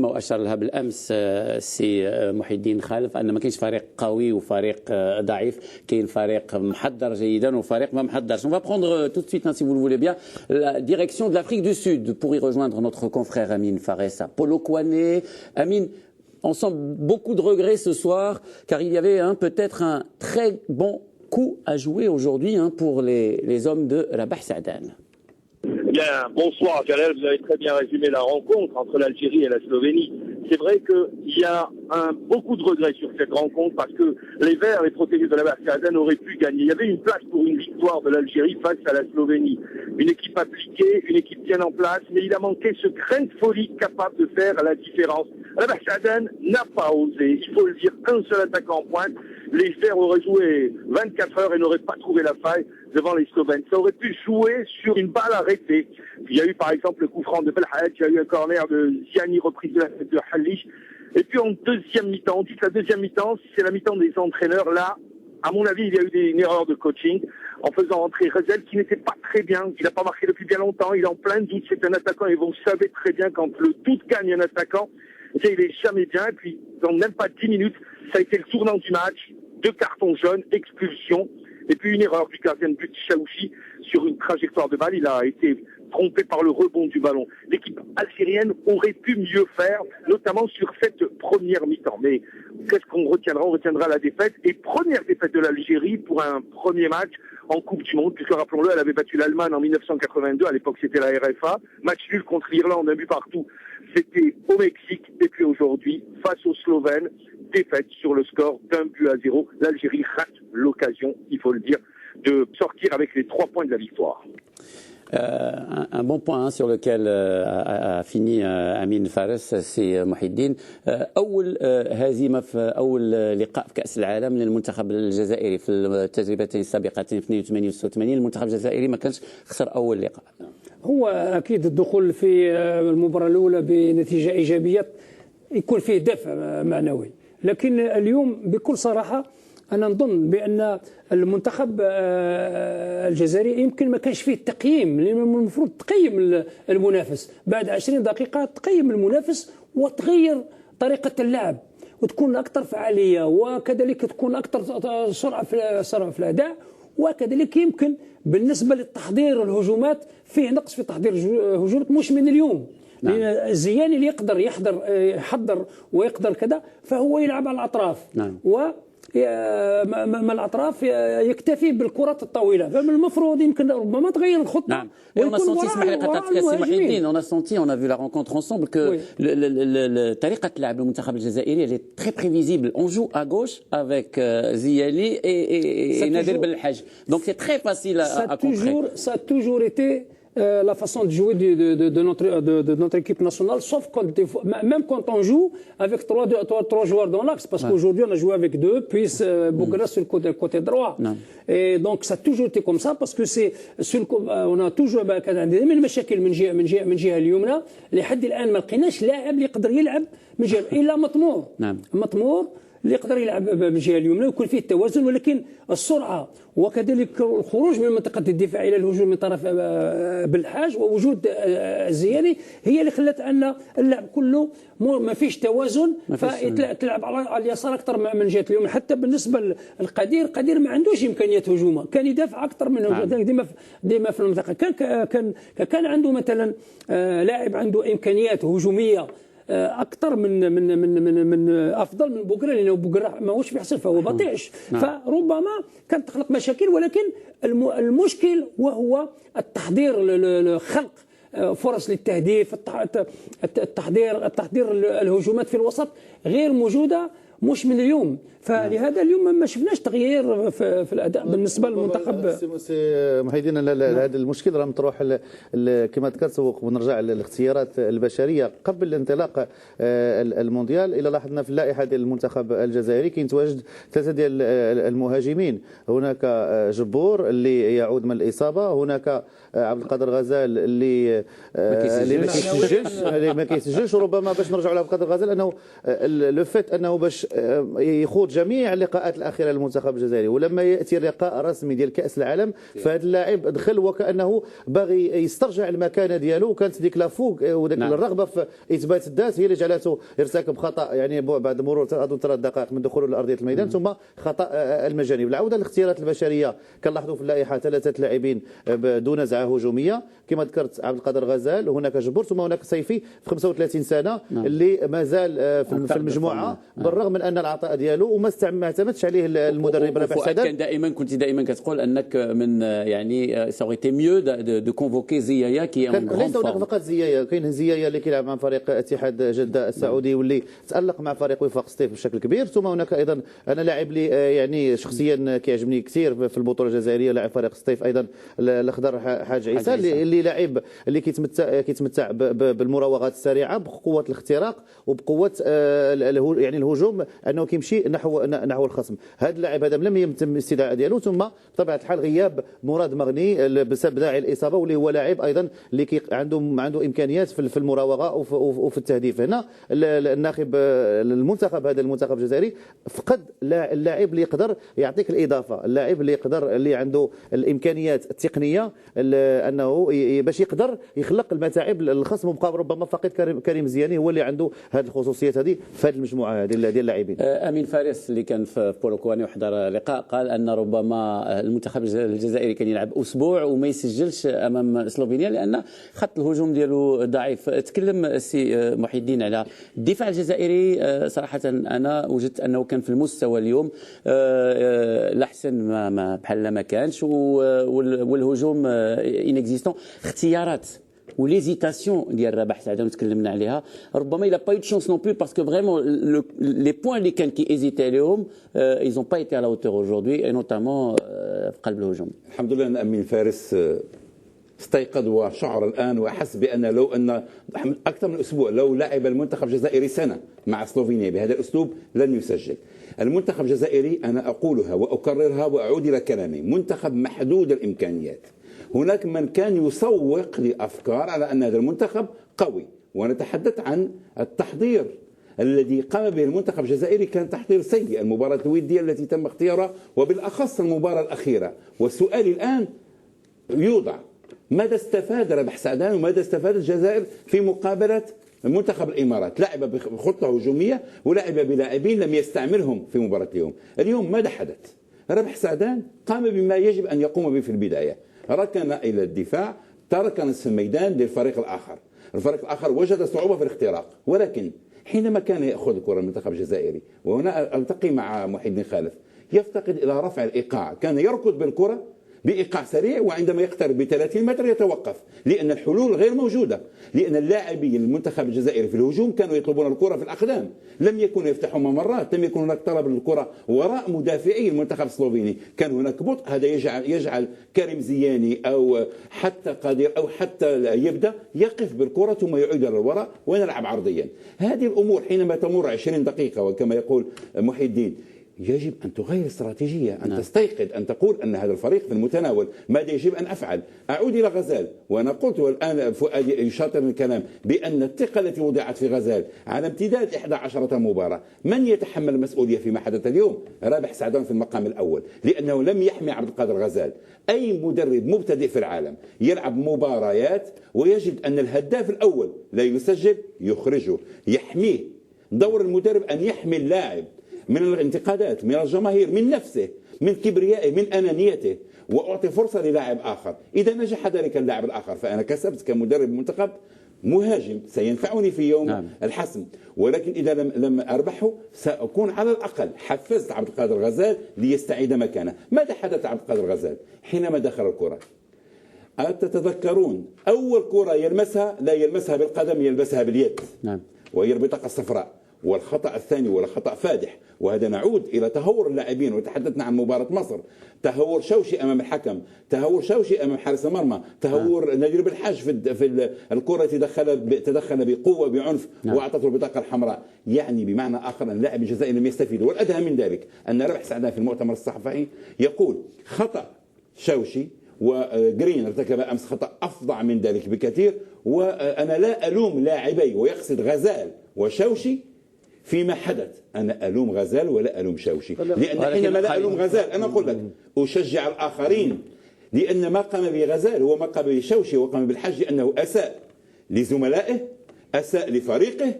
واشار لها بالامس سي محي الدين خالف ان ما كاينش فريق قوي وفريق ضعيف، كاين فريق محضر جيدا وفريق ما محضرش. On va prendre tout de suite, si vous le voulez bien, la direction de l'Afrique du Sud pour y rejoindre notre confrère Amine Faressa. Polokwane, Amine, on sent beaucoup de regrets ce soir car il y avait peut-être un très bon coup à jouer aujourd'hui pour les hommes de Rabah Sa'dan. Bien, bonsoir Jalal, vous avez très bien résumé la rencontre entre l'Algérie et la Slovénie. C'est vrai qu'il y a beaucoup de regrets sur cette rencontre parce que les Verts, les protégés de la Barcadane, auraient pu gagner. Il y avait une place pour une victoire de l'Algérie face à la Slovénie. Une équipe appliquée, une équipe bien en place, mais il a manqué ce grain de folie capable de faire la différence. La Barcadane n'a pas osé, il faut le dire, un seul attaquant en pointe. Les Verts auraient joué 24 heures et n'auraient pas trouvé la faille devant les Slovènes. Ça aurait pu jouer sur une balle arrêtée. Il y a eu par exemple le coup franc de Belhadj, il y a eu un corner de Ziani, reprise de la tête de Halish. Et puis en deuxième mi-temps, on dit que la deuxième mi-temps, c'est la mi-temps des entraîneurs. Là, à mon avis, il y a eu une erreur de coaching en faisant entrer Rezel qui n'était pas très bien. Il n'a pas marqué depuis bien longtemps, il est en plein doute. C'est un attaquant et vous savez très bien quand le doute gagne un attaquant, il est jamais bien. Et puis dans même pas 10 minutes, ça a été le tournant du match. 2 cartons jaunes, expulsion, et puis une erreur du gardien de but Chaouchi sur une trajectoire de balle. Il a été trompé par le rebond du ballon. L'équipe algérienne aurait pu mieux faire, notamment sur cette première mi-temps. Mais qu'est-ce qu'on retiendra? On retiendra la défaite. Et première défaite de l'Algérie pour un premier match en Coupe du Monde, puisque rappelons-le, elle avait battu l'Allemagne en 1982. À l'époque, c'était la RFA. Match nul contre l'Irlande, un but partout. C'était au Mexique. Et puis aujourd'hui, face aux Slovènes, défaite sur le score d'1-0. L'Algérie rate l'occasion, il faut le dire, de sortir avec les 3 points de la victoire. Un bon point sur lequel a fini أمين فارس سي محي الدين. أول هزيمة في أول لقاء في كأس العالم للمنتخب الجزائري في التجربتين السابقتين في 82 و 86. المنتخب الجزائري ما كانش خسر أول لقاء. هو أكيد الدخول في المباراة الأولى بنتيجة إيجابية يكون فيه دفع معنوي، لكن اليوم بكل صراحة أنا نظن بأن المنتخب الجزائري يمكن ما كانش فيه التقييم، لأن المفروض تقيم المنافس بعد 20 دقيقة، تقيم المنافس وتغير طريقة اللعب وتكون أكثر فعالية، وكذلك تكون أكثر سرعة في الأداء، وكذلك يمكن بالنسبة للتحضير الهجومات فيه نقص في تحضير الهجومات مش من اليوم. نعم. لأن الزياني اللي يقدر يحضر ويقدر كذا فهو يلعب على الأطراف. نعم. ما الأطراف يكتفي بالكرات الطويلة، فمن المفروض يمكن ربما تغير الخطة. نعم. Et on a senti, on a vu la rencontre ensemble que طريقة لعب المنتخب الجزائري elle est très prévisible. On joue à gauche avec Ziani et Nadir Belhadj. Donc c'est très facile à contrer. Ça a toujours été la façon de jouer de notre équipe nationale, sauf quand même quand on joue avec trois joueurs dans l'axe, parce qu'aujourd'hui on a joué avec 2, puis Bougra sur le côté droit. Et donc ça a toujours été comme ça, parce que on a toujours كان عندنا المشاكل من جهه اليمنى لحد الان ما لقيناش لاعب اللي يقدر يلعب من جهه الا مطمور. مطمور اللي يقدر يلعب من الجهه اليمنى ويكون فيه التوازن، ولكن السرعه وكذلك الخروج من منطقه الدفاع الى الهجوم من طرف بالحاج ووجود الزياني هي اللي خلت ان اللعب كله ما فيش توازن، فتلعب على اليسار اكثر من جهه اليمين. حتى بالنسبه للقدير ما عندوش امكانيات هجومه، كان يدافع اكثر من ديما في المنطقه. كان عنده مثلا لاعب عنده امكانيات هجوميه اكثر من افضل من بوغرا، لانه بوغرا ماهوش بيحصل فهو بطيئش. فربما كانت تخلق مشاكل، ولكن المشكل وهو التحضير، خلق فرص للتهديف، التحضير الهجومات في الوسط غير موجوده مش من اليوم. فلهذا اليوم ما شفناش تغيير في الاداء بالنسبه للمنتخب. سي محي الدين، هذا المشكل راه مطروح كما ذكرت، ونرجع للاختيارات البشريه قبل انطلاق المونديال. الى لاحظنا في اللائحه ديال المنتخب الجزائري كاين تواجد 3 ديال المهاجمين، هناك جبور اللي يعود من الاصابه، هناك عبد القادر غزال اللي ما كيسجلش، وربما باش نرجعوا لعبد القادر غزال انه لو فيت انه باش يخوض جميع اللقاءات الاخيره للمنتخب الجزائري، ولما ياتي اللقاء الرسمي ديال كاس العالم فهذا اللاعب دخل وكانه باغي يسترجع المكانه ديالو، وكانت ديك لا فوق وديك الرغبه في اثبات الذات هي اللي جعلته يرتكب خطا يعني بعد مرور اظن 3 دقائق من دخوله لارضيه الميدان، ثم خطا المجانب. العوده للاختيارات البشريه كنلاحظوا في اللائحه 3 لاعبين دون نزعه هجوميه كما ذكرت، عبد القادر غزال، هناك جبور، ثم هناك صيفي في 35 سنه اللي مازال في المجموعه بالرغم من ان العطاء ديالو وما اعتمدش عليه المدرب رابح سعدان. كنت دائما كتقول انك من يعني سا اوريتي ميو دو كونفوكي زيايا كي ليس هناك فقط زيايا، كاين زيايا اللي كيلعب مع فريق اتحاد جده السعودي واللي تالق مع فريق وفاق سطيف بشكل كبير، ثم هناك ايضا انا لاعب لي يعني شخصيا كيعجبني كثير في البطوله الجزائريه لاعب فريق سطيف ايضا الاخضر حاج عيسى اللي لاعب اللي كيتمتع بالمراوغات السريعه بقوه الاختراق وبقوه يعني الهجوم انه كيمشي نحو الخصم. هذا اللاعب هذا لم يتم الاستدعاء ديالو، ثم بطبيعه الحال غياب مراد مغني بسبب داعي الاصابه واللي هو لاعب ايضا اللي عنده امكانيات في المراوغه وفي التهديف. هنا الناخب المنتخب هذا المنتخب الجزائري فقد اللاعب اللي يقدر يعطيك الاضافه، اللاعب اللي يقدر اللي عنده الامكانيات التقنيه انه باش يقدر يخلق المتاعب للخصم، وبقى ربما فقيد كريم زياني هو اللي عنده هذه الخصوصيات هذه في هذه المجموعه هذه ديال اللاعبين. امين فارس اللي كان في بولوكواني وحضر لقاء قال ان ربما المنتخب الجزائري كان يلعب اسبوع وما يسجلش امام سلوفينيا لان خط الهجوم ديالو ضعيف. تكلم السي محي الدين على الدفاع الجزائري، صراحه انا وجدت انه كان في المستوى اليوم الاحسن ما بحال ما كانش، والهجوم انكزيستون. اختيارات وليزيتاسيون ديال رابح سعدان تكلمنا عليها، ربما il a pas eu de chance non plus parce que vraiment les points اللي كان كيزيتي عليهم ils ont pas été à la hauteur aujourd'hui et notamment في قلب الهجوم. الحمد لله ان امين فارس استيقظ وشعر الان واحس بان لو ان اكثر من اسبوع لو لعب المنتخب الجزائري سنه مع سلوفينيا بهذا الاسلوب لن يسجل. المنتخب الجزائري انا اقولها واكررها واعود الى كلامي، منتخب محدود الامكانيات. هناك من كان يسوق لافكار على ان هذا المنتخب قوي، ونتحدث عن التحضير الذي قام به المنتخب الجزائري كان تحضير سيء. المباراه الوديه التي تم اختيارها وبالاخص المباراه الاخيره، والسؤال الان يوضع ماذا استفاد رابح سعدان وماذا استفاد الجزائر في مقابله منتخب الامارات؟ لعب بخطه هجوميه ولعب بلاعبين لم يستعملهم في مباراه اليوم. اليوم ماذا حدث؟ رابح سعدان قام بما يجب ان يقوم به في البدايه، ركن الى الدفاع، ترك نصف الميدان للفريق الاخر. الفريق الاخر وجد صعوبه في الاختراق، ولكن حينما كان ياخذ الكره المنتخب الجزائري، وهنا التقي مع محي الدين خالف، يفتقد الى رفع الايقاع، كان يركض بالكره بإيقاع سريع وعندما يقترب ب 30 متر يتوقف لأن الحلول غير موجودة، لأن اللاعبي المنتخب الجزائري في الهجوم كانوا يطلبون الكرة في الأقدام، لم يكونوا يفتحوا ممرات، لم يكن هناك طلب للكرة وراء مدافعي المنتخب السلوفيني، كان هناك بطء. هذا يجعل كريم زياني أو حتى قادر أو حتى يبدأ يقف بالكرة ثم يعيد للوراء ونلعب عرضيا. هذه الأمور حينما تمر 20 دقيقة وكما يقول محي الدين يجب أن تغير استراتيجية، أن تستيقظ، أن تقول أن هذا الفريق في المتناول، ماذا يجب أن أفعل؟ أعود إلى غزال، وأنا قلت والآن فؤاد يشاطر من الكلام بأن الثقة التي وضعت في غزال على امتداد 11 مباراة، من يتحمل المسؤولية فيما حدث اليوم؟ رابح سعدان في المقام الأول، لأنه لم يحمي عبد القادر غزال. أي مدرب مبتدئ في العالم يلعب مباريات ويجد أن الهداف الأول لا يسجل يخرجه، يحميه. دور المدرب أن يحمي اللاعب من الانتقادات، من الجماهير، من نفسه، من كبريائه، من أنانيته، وأعطي فرصة للاعب آخر. إذا نجح ذلك اللاعب الآخر فأنا كسبت كمدرب منتخب مهاجم سينفعني في يوم الحسم، ولكن إذا لم أربحه سأكون على الأقل حفزت عبد القادر غزال ليستعيد مكانه. ماذا حدث عبد القادر غزال حينما دخل الكرة؟ تتذكرون أول كرة يلمسها لا يلمسها بالقدم، يلمسها باليد، وهي البطاقة الصفراء. والخطأ الثاني ولا خطأ فادح، وهذا نعود إلى تهور اللاعبين. وتحدثنا عن مباراة مصر، تهور شوشي أمام الحكم، تهور شوشي أمام حارس المرمى، تهور نادر بالحاج في الكرة تدخل بقوة بعنف وأعطته البطاقة الحمراء. يعني بمعنى آخر أن اللاعب الجزائري لم يستفيد. والأدهى من ذلك أن رابح سعدان في المؤتمر الصحفي يقول خطأ شوشي وجرين ارتكب أمس خطأ أفظع من ذلك بكثير، وأنا لا ألوم لاعبي، ويقصد غزال وشوشي، فيما حدث أنا ألوم غزال ولا ألوم شاوشي، لأن ولكن حينما لا ألوم غزال أنا أقول لك أشجع الآخرين، لأن ما قام به غزال هو ما قام به شاوشي، وقام بالحج لأنه أساء لزملائه، أساء لفريقه،